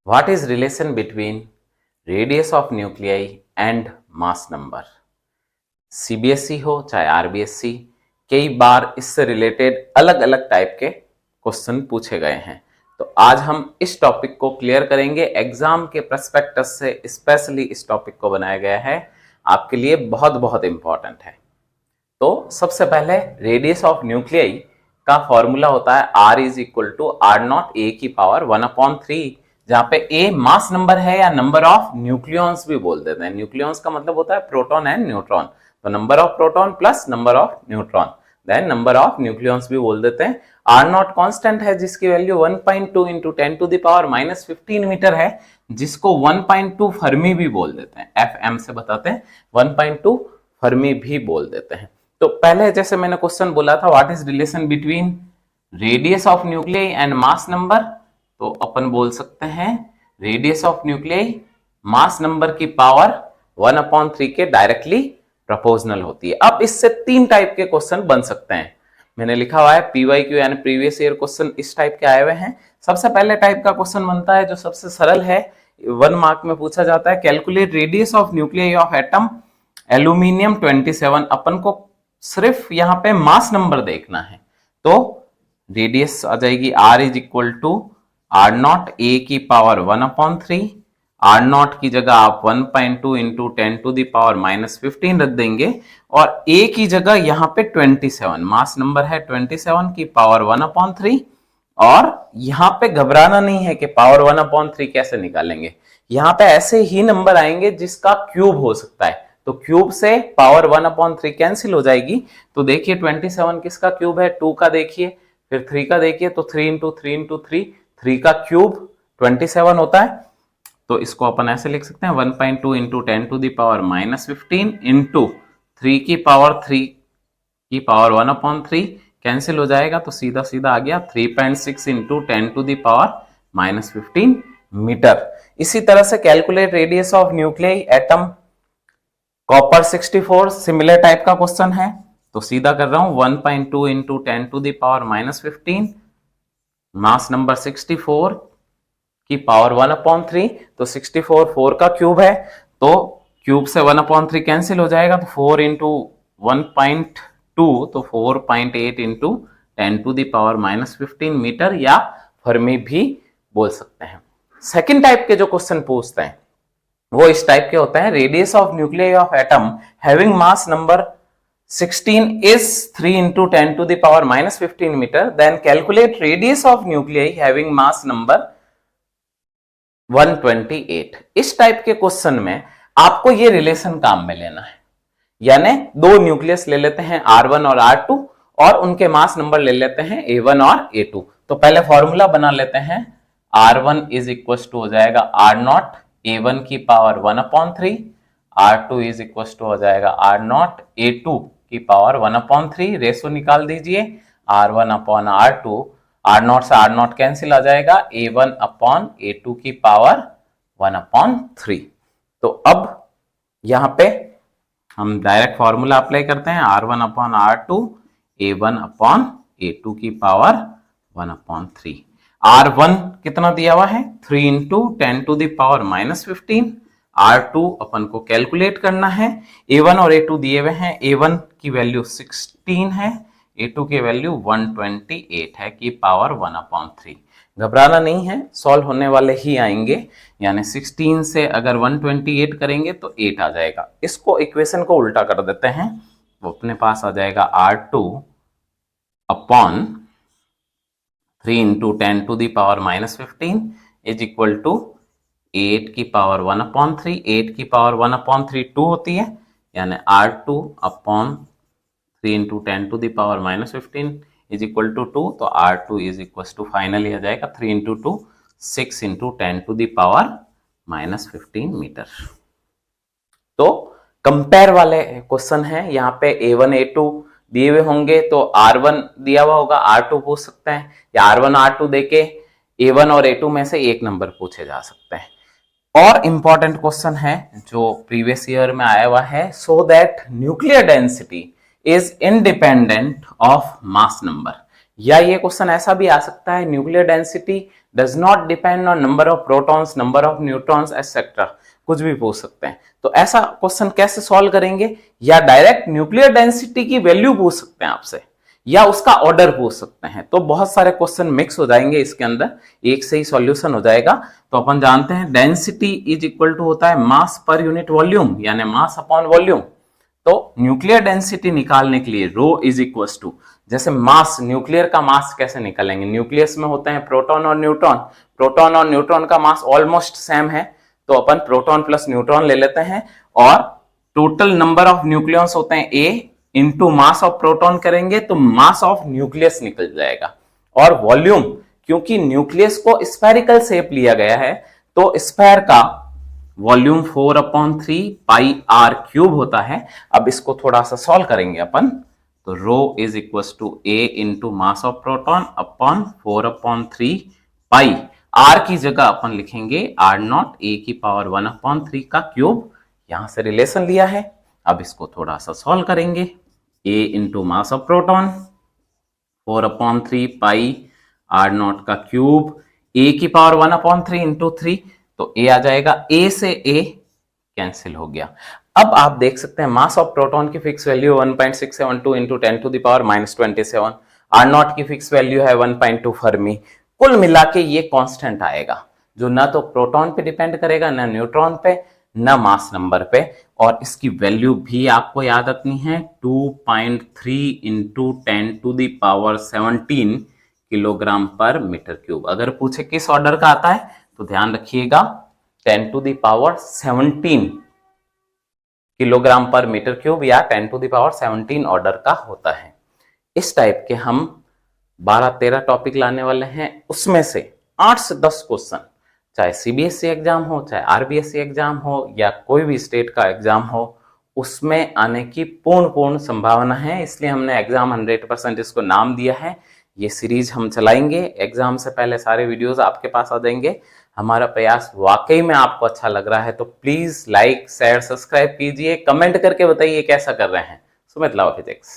What is relation between radius of nuclei and mass number? CBSE हो चाहे RBSE, कई बार इससे रिलेटेड अलग अलग टाइप के क्वेश्चन पूछे गए हैं। तो आज हम इस टॉपिक को क्लियर करेंगे। एग्जाम के प्रस्पेक्टस से स्पेशली इस टॉपिक को बनाया गया है, आपके लिए बहुत बहुत इंपॉर्टेंट है। तो सबसे पहले रेडियस ऑफ न्यूक्लियाई का फॉर्मूला होता है R is equal to R naught A की पावर 1/3, जहां पे ए मास नंबर है या नंबर ऑफ न्यूक्लियॉन्स भी बोल देते हैं। न्यूक्लियॉन्स का मतलब होता है प्रोटॉन एंड न्यूट्रॉन, तो number of proton plus number of neutron, then number of nucleons भी बोल देते हैं। आर नॉट कांस्टेंट है जिसकी वैल्यू 1.2 इंटू 10⁻⁻15 मीटर है, जिसको 1.2 फर्मी भी बोल देते हैं। FM से बताते हैं, 1.2 फर्मी भी बोल देते हैं। तो पहले जैसे मैंने क्वेश्चन बोला था, what is relation between radius of nuclei and mass number, तो अपन बोल सकते हैं radius of nuclei mass number की पावर 1/3 के डायरेक्टली प्रोपोर्शनल होती है। अब इससे तीन टाइप के क्वेश्चन बन सकते हैं। मैंने लिखा हुआ है PYQ यानी प्रीवियस ईयर क्वेश्चन इस टाइप के आए हुए हैं। सबसे पहले टाइप का क्वेश्चन बनता है जो सबसे सरल है, 1 मार्क में पूछा जाता है, calculate radius of nuclei of atom aluminium 27। अपन को सिर्फ यहां पे मास नंबर देखना है, तो रेडियस आ जाएगी R is equal to R naught A की पावर 1/3। आर नॉट की जगह आप 1.2 इंटू 10⁻⁻15 रख देंगे, और ए की जगह यहां पे 27 मास नंबर है, 27 की पावर 1/3। और यहां पे घबराना नहीं है कि पावर 1/3 कैसे निकालेंगे, यहां पे ऐसे ही नंबर आएंगे जिसका क्यूब हो सकता है, तो क्यूब से पावर 1/3 कैंसिल हो जाएगी। तो देखिए 27 किसका क्यूब है, 2 का देखिए, फिर 3 का देखिए, तो 3 इंटू 3 इंटू 3 का क्यूब 27 होता है। तो इसको अपन ऐसे लिख सकते हैं 1.2 इंटू 10⁻⁻15 इंटू 3 की पावर 3 की पावर 1/3 कैंसिल हो जाएगा, तो सीधा सीधा आ गया 3.6 इंटू 10⁻⁻15 मीटर। इसी तरह से calculate radius of nuclei atom copper 64, similar type का क्वेश्चन है, तो सीधा कर रहा हूं 1.2 इंटू 10⁻⁻15, मास नंबर 64 की पावर 1/3, तो 64 4 का क्यूब है, तो क्यूब से 1/3 कैंसिल हो जाएगा, तो 4 इंटू 1.2, तो 4.8 इंटू 10⁻⁻15 मीटर या फर्मी भी बोल सकते हैं। सेकेंड टाइप के जो क्वेश्चन पूछते हैं वो इस टाइप के होते हैं, radius of nuclei of atom having mass number 16 is 3 into 10⁻⁻15 metre, then calculate radius of nuclei having mass number 128। इस टाइप के क्वेश्चन में आपको ये रिलेशन काम में लेना है, यानी दो न्यूक्लियस ले लेते हैं R1 और R2 और उनके मास नंबर ले लेते हैं A1 और A2। तो पहले फॉर्मूला बना लेते हैं, R1 इज इक्वल टू हो जाएगा R नॉट A1 की power 1/3, R2 is equal to हो जाएगा R नॉट A2 की पावर 1/3। रेशो निकाल दीजिए, R1 upon R2, R not से R नॉट कैंसिल आ जाएगा, A1 अपॉन A2 की पावर 1/3। तो अब यहां पे हम डायरेक्ट फॉर्मूला अप्लाई करते हैं, R1 upon R2, A1 upon A2 की पावर 1/3। R1 कितना दिया हुआ है, 3 इंटू 10⁻⁻15। R2 अपन को कैलकुलेट करना है, A1 और A2 दिए हुए हैं, A1 की वैल्यू 16 है, A2 की वैल्यू 128 है की पावर 1/3। घबराना नहीं है, सॉल्व होने वाले ही आएंगे, यानी 16 से अगर 128 करेंगे तो 8 आ जाएगा। इसको इक्वेशन को उल्टा कर देते हैं, वो अपने पास आ जाएगा R2 upon 3 into 10⁻⁻15 is equal to 8 की पावर 1/3। 8 की पावर 1/3 2 होती है, यानी R2 upon 3 into 10⁻⁻15 is equal to 2, तो R2 is equal to finally आ जाएगा 3 इंटू 2 6 इंटू 10⁻⁻15 मीटर। तो कंपेयर वाले क्वेश्चन है, यहाँ पे A1 A2 दिए हुए होंगे तो R1 दिया हुआ होगा, R2 पूछ सकते हैं, या R1 R2 देके A1 और A2 में से एक नंबर पूछे जा सकते हैं। और इंपॉर्टेंट क्वेश्चन है जो प्रीवियस ईयर में आया हुआ है, so that nuclear density is independent of mass number, या ये क्वेश्चन ऐसा भी आ सकता है, nuclear density does not depend on number of protons, number of neutrons etcetera, कुछ भी पूछ सकते हैं। तो ऐसा क्वेश्चन कैसे सॉल्व करेंगे, या डायरेक्ट न्यूक्लियर डेंसिटी की वैल्यू पूछ सकते हैं आपसे, या उसका ऑर्डर पूछ सकते हैं। तो बहुत सारे क्वेश्चन मिक्स हो जाएंगे इसके अंदर, एक से ही सॉल्यूशन हो जाएगा। तो अपन जानते हैं डेंसिटी इज इक्वल टू होता है मास पर यूनिट वॉल्यूम, यानी मास अपॉन वॉल्यूम। तो न्यूक्लियर डेंसिटी निकालने के लिए रो इज इक्वल टू, जैसे मास, न्यूक्लियर का मास कैसे निकालेंगे, न्यूक्लियस में होते हैं प्रोटॉन और न्यूट्रॉन, प्रोटॉन और न्यूट्रॉन का मास ऑलमोस्ट सेम है, तो अपन प्रोटॉन प्लस न्यूट्रॉन ले लेते हैं, और टोटल नंबर ऑफ न्यूक्लियस होते हैं ए, इंटू मास ऑफ प्रोटॉन करेंगे तो मास ऑफ न्यूक्लियस निकल जाएगा। और वॉल्यूम, क्योंकि न्यूक्लियस को स्फेरिकल शेप लिया गया है, तो स्फेयर का वॉल्यूम 4/3 पाई आर क्यूब होता है। अब इसको थोड़ा सा सॉल्व करेंगे अपन, तो rho is equal to A into mass of proton upon 4/3 pi, R की जगह अपन लिखेंगे आर नॉट ए की पावर 1/3 का क्यूब, यहां से रिलेशन लिया है। अब इसको थोड़ा सा सॉल्व करेंगे, A into mass of proton 4/3 pi R naught का क्यूब, ए की पावर 1/3 इंटू 3, तो ए आ जाएगा, ए से ए कैंसिल हो गया। अब आप देख सकते हैं मास ऑफ प्रोटॉन की fix value 1.672 into 10⁻⁻27, R naught की फिक्स वैल्यू है 1.2 फर्मी। कुल मिला के ये कांस्टेंट आएगा, जो ना तो प्रोटॉन पे डिपेंड करेगा, ना न्यूट्रॉन पे, ना मास नंबर पे। और इसकी वैल्यू भी आपको याद रखनी है, 2.3 इंटू 10⁻17 किलोग्राम पर मीटर क्यूब। अगर पूछे किस ऑर्डर का आता है तो ध्यान रखिएगा 10⁻17 किलोग्राम पर मीटर क्यूब या 10⁻17 ऑर्डर का होता है। इस टाइप के हम 12-13 टॉपिक लाने वाले हैं, उसमें से 8 से 10 क्वेश्चन, चाहे सीबीएसई एग्जाम हो, चाहे आरबीएसई एग्जाम हो, या कोई भी स्टेट का एग्जाम हो, उसमें आने की पूर्ण संभावना है। इसलिए हमने एग्जाम 100% इसको नाम दिया है। ये सीरीज हम चलाएंगे, एग्जाम से पहले सारे वीडियोस आपके पास आ जाएंगे। हमारा प्रयास वाकई में आपको अच्छा लग रहा है तो प्लीज लाइक शेयर सब्सक्राइब कीजिए, कमेंट करके बताइए कैसा कर रहे हैं। सुमित लावा फिजिक्स।